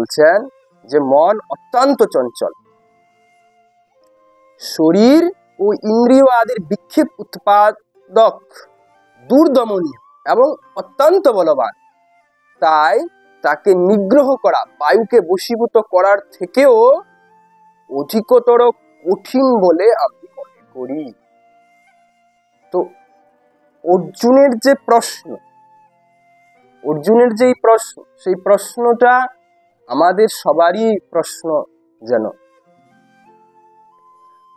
বলছেন যে মন অত্যন্ত চঞ্চল, শরীর ও ইন্দ্রিয় আদির বিক্ষেপ উৎপাদক, দুর্দমনীয় এবং অত্যন্ত বলবান। তাই তাকে নিগ্রহ করা বায়ুকে বশীভূত করার থেকেও অধিকতর কঠিন বলে আমি মনে করি। তো অর্জুনের যে প্রশ্ন, অর্জুনের যেই প্রশ্ন, সেই প্রশ্নটা আমাদের সবারই প্রশ্ন। যেন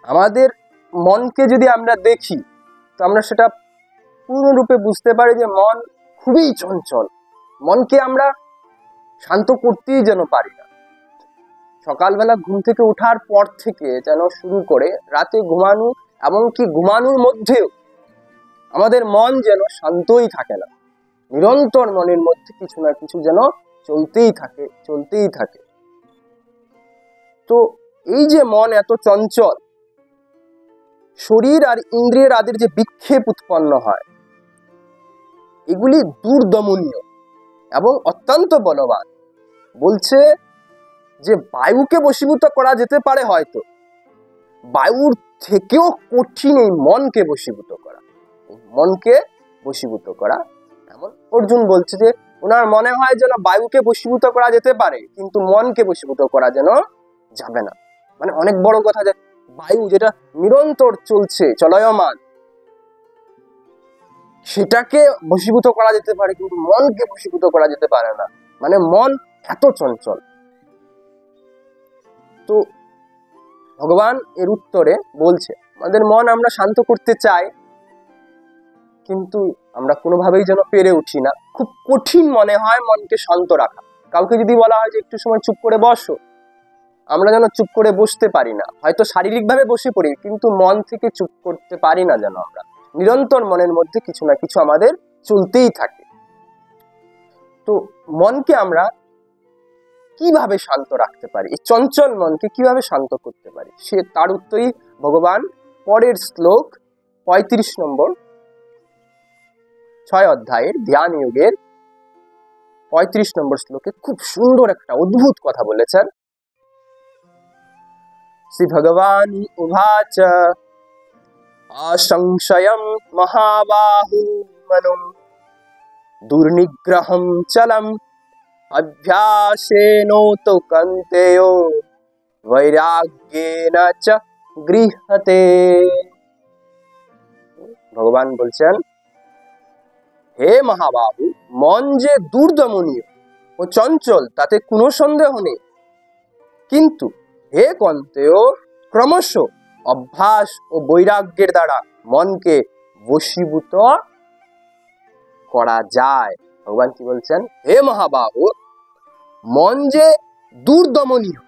আমাদের মনকে যদি আমরা দেখি, তো আমরা সেটা পূর্ণরূপে বুঝতে পারি যে মন খুবই চঞ্চল। মনকে আমরা শান্ত করতেই যেন পারি না। সকালবেলা ঘুম থেকে ওঠার পর থেকে যেন শুরু করে রাতে ঘুমানো, এমনকি ঘুমানোর মধ্যেও আমাদের মন যেন শান্তই থাকে না। নিরন্তর মনের মধ্যে কিছু না কিছু যেন চলতেই থাকে, চলতেই থাকে। তো এই যে মন এত চঞ্চল, শরীর আর ইন্দ্রিয়ের আদির যে বিক্ষেপ উৎপন্ন হয়, এগুলি দুর্দমনীয় এবং অত্যন্ত বলবান। বলছে যে বায়ুকে বশীভূত করা যেতে পারে, হয়তো বায়ুর থেকেও কঠিন এই মনকে বশীভূত করা, মনকে বশীভূত করা। এমন অর্জুন বলছে যে ওনার মনে হয় যেন বায়ুকে বশীভূত করা যেতে পারে, কিন্তু মনকে বশীভূত করা যেন যাবে না। মানে অনেক বড় কথা, যে বায়ু যেটা নিরন্তর চলছে, চলয়মান, সেটাকে বশীভূত করা যেতে পারে, কিন্তু মনকে বশীভূত করা যেতে পারে না। মানে মন এত চঞ্চল। তো ভগবান এর উত্তরে বলছে, আমাদের মন আমরা শান্ত করতে চাই, কিন্তু আমরা কোনোভাবেই যেন পেরে উঠি না। খুব কঠিন মনে হয় মনকে শান্ত রাখা। কাউকে যদি বলা হয় যে একটু সময় চুপ করে বসো, আমরা যেন চুপ করে বসতে পারি না। হয়তো শারীরিকভাবে বসে পড়ি, কিন্তু মন থেকে চুপ করতে পারি না। যেন আমরা নিরন্তর মনের মধ্যে কিছু না কিছু আমাদের চলতেই থাকে। তো মনকে আমরা কিভাবে শান্ত রাখতে পারি, এই চঞ্চল মনকে কিভাবে শান্ত করতে পারি, সে তার উত্তরই ভগবান পরের শ্লোক 35 নম্বর 6 অধ্যায়ের ধ্যান যোগের 35 নম্বর শ্লোকে খুব সুন্দর একটা অদ্ভুত কথা বলেছেন। শ্রী ভগবান উবাচ আসংশয়ম মহাবাহু মনম দুর্নিগ্রহম চলম অভ্যাসেনোতো কন্তেয় বৈরাগ্যেন চ গৃহতে। ভগবান বলছেন, হে মহাবাহু, মন যে দুর্দমনীয় ও চঞ্চল তাতে কোনো সন্দেহ নেই, কিন্তু হে কন্তেয়, ক্রমশ অভ্যাস ও বৈরাগ্যের দ্বারা মনকে বশীভূত করা যায়। ভগবান কি বলছেন, হে মহাবাহু, মন যে দুর্দমনীয়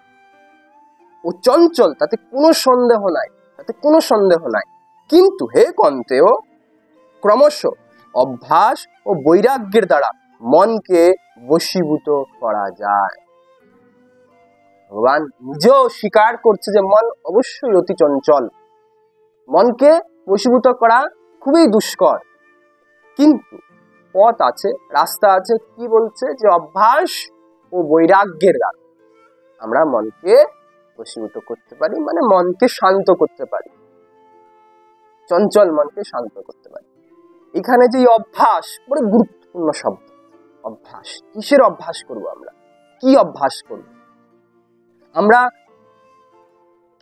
ও চঞ্চল তাতে কোনো সন্দেহ নাই, তাতে কোনো সন্দেহ নাই, কিন্তু হে কন্তেয়, ক্রমশ অভ্যাস ও বৈরাগ্যের দ্বারা মনকে বশীভূত করা যায়। ভগবান নিজেও স্বীকার করছে যে মন অবশ্যই অতি চঞ্চল, মনকে বশীভূত করা খুবই দুষ্কর, কিন্তু পথ আছে, রাস্তা আছে। কি বলছে, যে অভ্যাস ও বৈরাগ্যের দ্বারা আমরা মনকে বশীভূত করতে পারি, মানে মনকে শান্ত করতে পারি, চঞ্চল মনকে শান্ত করতে পারি। এখানে যে অভ্যাস, বড় গুরুত্বপূর্ণ শব্দ। অভ্যাস, কিসের অভ্যাস করব আমরা, কি অভ্যাস করব আমরা,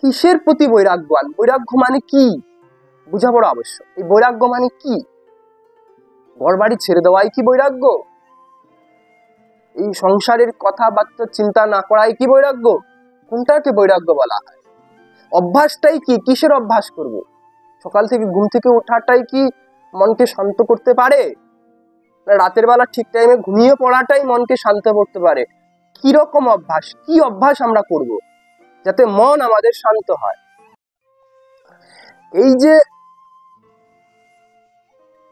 কিসের প্রতি বৈরাগ্যবান? বৈরাগ্য মানে কি বোঝা বড় আবশ্যক। এই বৈরাগ্য মানে কি? ঘরবাড়ি ছেড়ে দেওয়াই কি বৈরাগ্য? এই সংসারের কথাবার্তা চিন্তা না করাই কি বৈরাগ্য? কোনটাকে বৈরাগ্য বলা হয়? অভ্যাসটাই কি? কিসের অভ্যাস করব? সকাল থেকে ঘুম থেকে ওঠাটাই কি মনকে শান্ত করতে পারে? রাতের বেলা ঠিক টাইমে ঘুমিয়ে পড়াটাই মনকে শান্ত করতে পারে? কি রকম অভ্যাস, কি অভ্যাস আমরা করব যাতে মন আমাদের শান্ত হয়? এই যে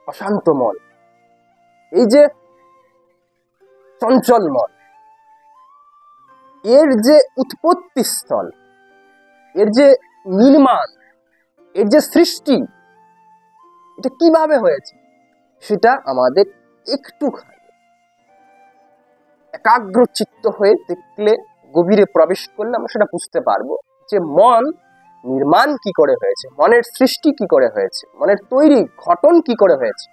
অশান্ত মন, এই যে চঞ্চল মন, এর যে উৎপত্তি স্থল, এর যে নির্মাণ, এর যে সৃষ্টি, এটা কিভাবে হয়েছে সেটা আমাদের একটুখানি একাগ্রচিত্ত হয়ে দেখলে গভীরে প্রবেশ করলে আমরা সেটা বুঝতে পারবো যে মন নির্মাণ কি করে হয়েছে, মনের সৃষ্টি কি করে হয়েছে, মনের তৈরি গঠন কি করে হয়েছে।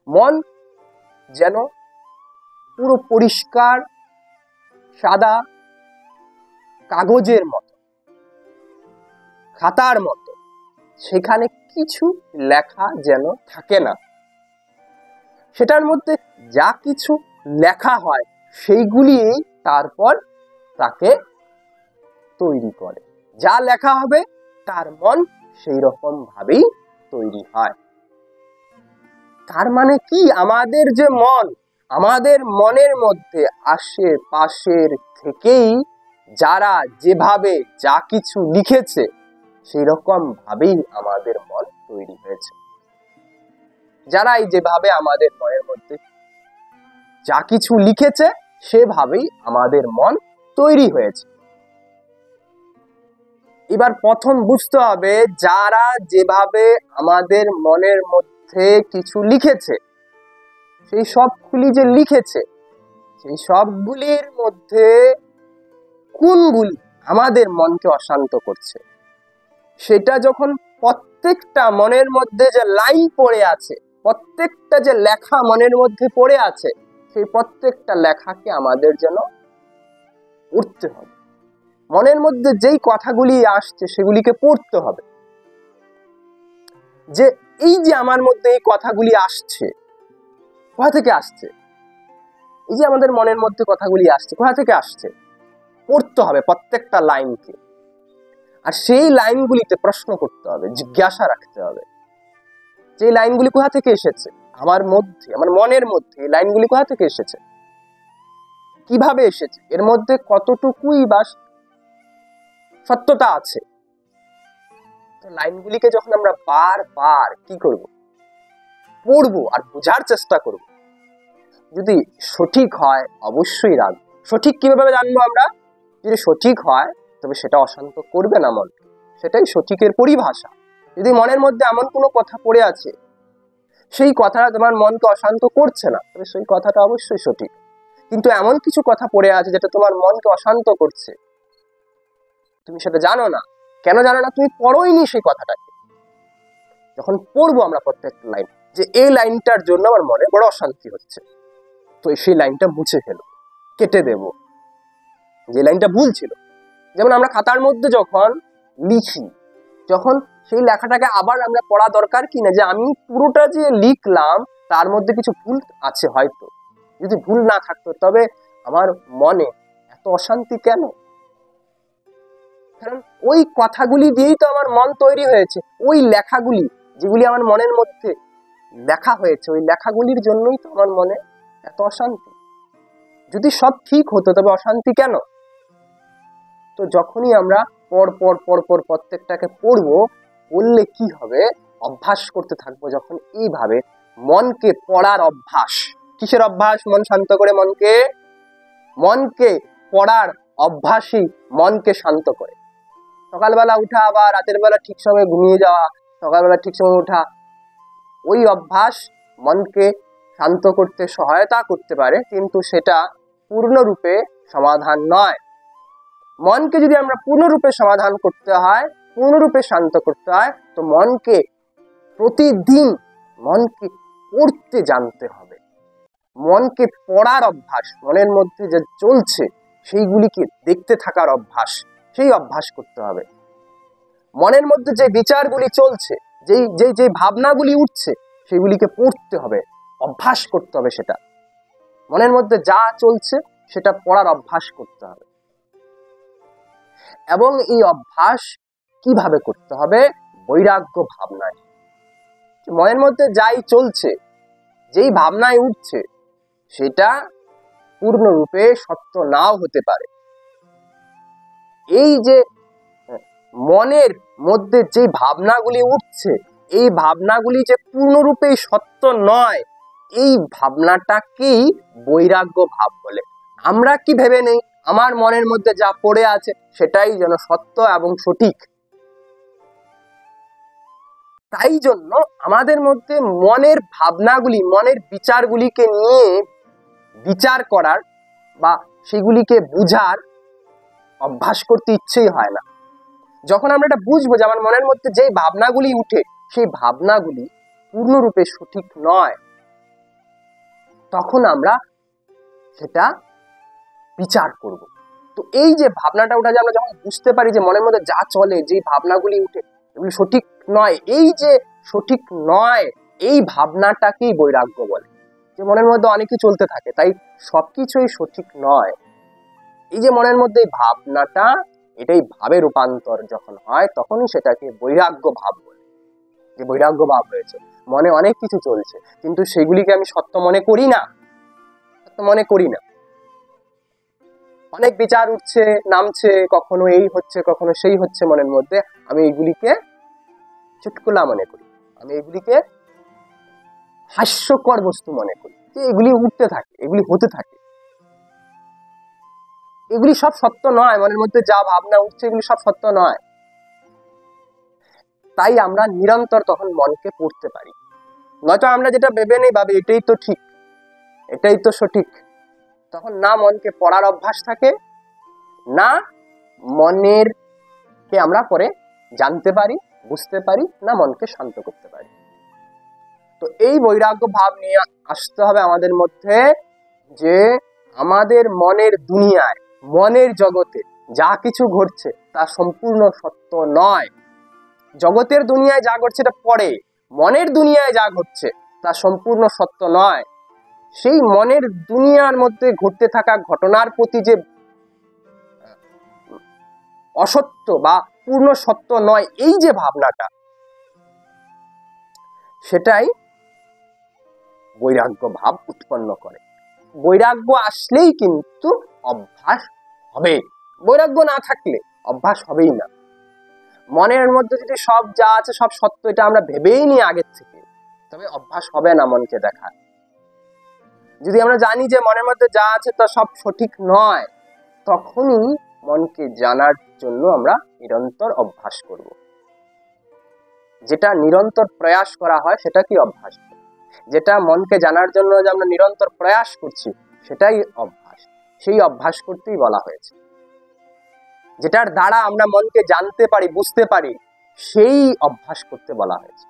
মন যেন পুরো পরিষ্কার সাদা কাগজের মতো, খাতার মতো, সেখানে কিছু লেখা যেন থাকে না। সেটার মধ্যে যা কিছু লেখা হয় সেইগুলি তারপর তাকে তৈরি করে। যা লেখা হবে তার মন সেই রকম ভাবেই তৈরি হয়। তার মানে কি, আমাদের যে মন, আমাদের মনের মধ্যে আশেপাশের থেকেই যারা যেভাবে যা কিছু লিখেছে সেই রকম ভাবেই আমাদের মন তৈরি হয়েছে। যারাই যেভাবে আমাদের মনের মধ্যে যা কিছু লিখেছে সেভাবেই আমাদের মন তৈরি হয়েছে। এবার প্রথম বুঝতে হবে, যারা যেভাবে আমাদের মনের মধ্যে কিছু লিখেছে, সেই সবগুলি যে লিখেছে, সেই সবগুলির মধ্যে কোনগুলি আমাদের মনকে অশান্ত করছে, সেটা যখন প্রত্যেকটা মনের মধ্যে যে লাইন পড়ে আছে, প্রত্যেকটা যে লেখা মনের মধ্যে পড়ে আছে, সেই প্রত্যেকটা লেখাকে আমাদের যেন পড়তে হবে। মনের মধ্যে যেই কথাগুলি আসছে সেগুলিকে পড়তে হবে। যে এই যে আমার মধ্যে এই কথাগুলি আসছে, কোথা থেকে আসছে? এই যে আমাদের মনের মধ্যে কথাগুলি আসছে, কোথা থেকে আসছে? পড়তে হবে প্রত্যেকটা লাইনকে। আর সেই লাইনগুলিতে প্রশ্ন করতে হবে, জিজ্ঞাসা রাখতে হবে যে লাইনগুলি কোথা থেকে এসেছে, আমার মধ্যে, আমার মনের মধ্যে এই লাইনগুলি কোথা থেকে এসেছে, কিভাবে এসেছে, এর মধ্যে কতটুকুই বা সত্যতা আছে। তো লাইনগুলিকে যখন আমরা বারবার কি করব, পড়বো আর বোঝার চেষ্টা করব। যদি সঠিক হয় অবশ্যই রাখবো। সঠিক কিভাবে জানবো আমরা? যদি সঠিক হয় তবে সেটা অশান্ত করবে না মনকে, সেটাই সঠিকের পরিভাষা। যদি মনের মধ্যে এমন কোনো কথা পড়ে আছে, সেই কথাটা তোমার মনকে অশান্ত করছে না, তবে সেই কথাটা অবশ্যই সঠিক। কিন্তু এমন কিছু কথা পড়ে আছে যেটা তোমার মনকে অশান্ত করছে, তুমি সেটা জানো না। কেন জানো না? তুমি পড়োইনি সেই কথাটাকে। যখন পড়বো আমরা প্রত্যেকটা লাইন, যে এই লাইনটার জন্য আমার মনে বড় অশান্তি হচ্ছে, তো সেই লাইনটা মুছে ফেলবো, কেটে দেব, যে লাইনটা ভুল ছিল। যেমন আমরা খাতার মধ্যে যখন লিখি, যখন সেই লেখাটাকে আবার আমরা পড়া দরকার কি না, যে আমি পুরোটা যে লিখলাম তার মধ্যে কিছু ভুল আছে হয়তো। যদি ভুল না থাকতো তবে আমার মনে এত অশান্তি কেন? কারণ ওই কথাগুলি দিয়েই তো আমার মন তৈরি হয়েছে। ওই লেখাগুলি যেগুলি আমার মনের মধ্যে লেখা হয়েছে, ওই লেখাগুলির জন্যই তো আমার মনে এত অশান্তি। যদি সব ঠিক হতো তবে অশান্তি কেন? তো যখনই আমরা পর পর পর পর প্রত্যেকটাকে পড়বো, পড়লে কি হবে, অভ্যাস করতে থাকবো যখন এইভাবে মনকে পড়ার অভ্যাস। কিসের অভ্যাস? মন শান্ত করে মনকে পড়ার অভ্যাসই মনকে শান্ত করে। সকালবেলা উঠা আবার রাতের বেলা ঠিক সময় ঘুমিয়ে যাওয়া, সকালবেলা ঠিক সময় ওঠা, ওই অভ্যাস মনকে শান্ত করতে সহায়তা করতে পারে, কিন্তু সেটা পূর্ণরূপে সমাধান নয়। মনকে যদি আমরা পূর্ণরূপে সমাধান করতে হয়, পূর্ণরূপে শান্ত করতে হয়, তো মনকে প্রতিদিন মনকে পড়তে জানতে হবে। মনকে পড়ার অভ্যাস, মনের মধ্যে যে চলছে সেইগুলিকে দেখতে থাকার অভ্যাস, সেই অভ্যাস করতে হবে। মনের মধ্যে যে বিচারগুলি চলছে, যেই যেই যে ভাবনাগুলি উঠছে, সেগুলিকে পড়তে হবে, অভ্যাস করতে হবে। সেটা মনের মধ্যে যা চলছে সেটা পড়ার অভ্যাস করতে হবে। এবং এই অভ্যাস কিভাবে করতে হবে? বৈরাগ্য ভাবনায়। মনের মধ্যে যাই চলছে, যেই ভাবনায় উঠছে, সেটা পূর্ণরূপে সত্য নাও হতে পারে। এই যে মনের মধ্যে যে ভাবনাগুলি উঠছে, এই ভাবনাগুলি যে পূর্ণরূপেই সত্য নয়, এই ভাবনাটাকেই বৈরাগ্য ভাব বলে। আমরা কি ভেবে নেই আমার মনের মধ্যে যা পড়ে আছে সেটাই যেন সত্য এবং সঠিক। তাই জন্য আমাদের মধ্যে মনের ভাবনাগুলি, মনের বিচারগুলিকে নিয়ে বিচার করার বা সেগুলিকে বুঝার অভ্যাস করতে ইচ্ছেই হয় না। যখন আমরা এটা বুঝবো যে আমার মনের মধ্যে যেই ভাবনাগুলি উঠে সেই ভাবনাগুলি পূর্ণরূপে সঠিক নয়, তখন আমরা সেটা বিচার করব। তো এই যে ভাবনাটা ওঠা, যে আমরা যখন বুঝতে পারি যে মনের মধ্যে যা চলে, যে ভাবনাগুলি উঠে এগুলি সঠিক নয়, এই যে সঠিক নয় এই ভাবনাটাকেই বৈরাগ্য বলে। যে মনের মধ্যে অনেক কিছু চলতে থাকে, তাই সবকিছুই সঠিক নয়। এই যে মনের মধ্যে এই ভাবনাটা, এটাই ভাবে রূপান্তর যখন হয়, তখনই সেটাকে বৈরাগ্য ভাব বলে। যে বৈরাগ্য ভাব রয়েছে, মনে অনেক কিছু চলছে, কিন্তু সেগুলিকে আমি সত্য মনে করি না, সত্য মনে করি না। অনেক বিচার উঠছে নামছে, কখনো এই হচ্ছে কখনো সেই হচ্ছে মনের মধ্যে, আমি এইগুলিকে চুটকুলা মনে করি, আমি এগুলিকে হাস্যকর বস্তু মনে করি, যে এগুলি উঠতে থাকে, এগুলি হতে থাকে, এগুলি সব সত্য নয়। মনের মধ্যে যা ভাবনা উঠছে এগুলি সব সত্য নয়। তাই আমরা নিরন্তর তখন মনকে পড়তে পারি। নয়তো আমরা যেটা ভেবে নেই, ভাবে এটাই তো ঠিক, এটাই তো সঠিক, তখন না মনকে পড়ার অভ্যাস থাকে, না মনের কে আমরা পরে জানতে পারি, বুঝতে পারি, না মনকে শান্ত করতে পারি। তো এই বৈরাগ্য ভাব নিয়ে আসতে হবে আমাদের মধ্যে, যে আমাদের মনের দুনিয়ায়, মনের জগতে যা কিছু ঘটছে তা সম্পূর্ণ সত্য নয়। জগতের দুনিয়ায় যা ঘটছে এটা পরে, মনের দুনিয়ায় যা ঘটছে তা সম্পূর্ণ সত্য নয়। সেই মনের দুনিয়ার মধ্যে ঘটতে থাকা ঘটনার প্রতি যে অসত্য বা পূর্ণ সত্য নয়, এই যে ভাবনাটা, সেটাই বৈরাগ্য ভাব উৎপন্ন করে। বৈরাগ্য আসলেই কিন্তু অভ্যাস হবে, বৈরাগ্য না থাকলে অভ্যাস হবেই না। মনের মধ্যে যদি সব যা আছে সব সত্য, এটা আমরা ভেবেই নিই আগের থেকে, তবে অভ্যাস হবে না মনকে দেখা। যদি আমরা জানি যে মনের মধ্যে যা আছে তা সব সঠিক নয়, তখনই মনকে জানার জন্য আমরা নিরন্তর অভ্যাস করব। যেটা নিরন্তর প্রয়াস করা হয় সেটা কি অভ্যাস। যেটা মনকে জানার জন্য যে আমরা নিরন্তর প্রয়াস করছি সেটাই অভ্যাস। সেই অভ্যাস করতেই বলা হয়েছে। যেটার দ্বারা আমরা মনকে জানতে পারি, বুঝতে পারি, সেই অভ্যাস করতে বলা হয়েছে।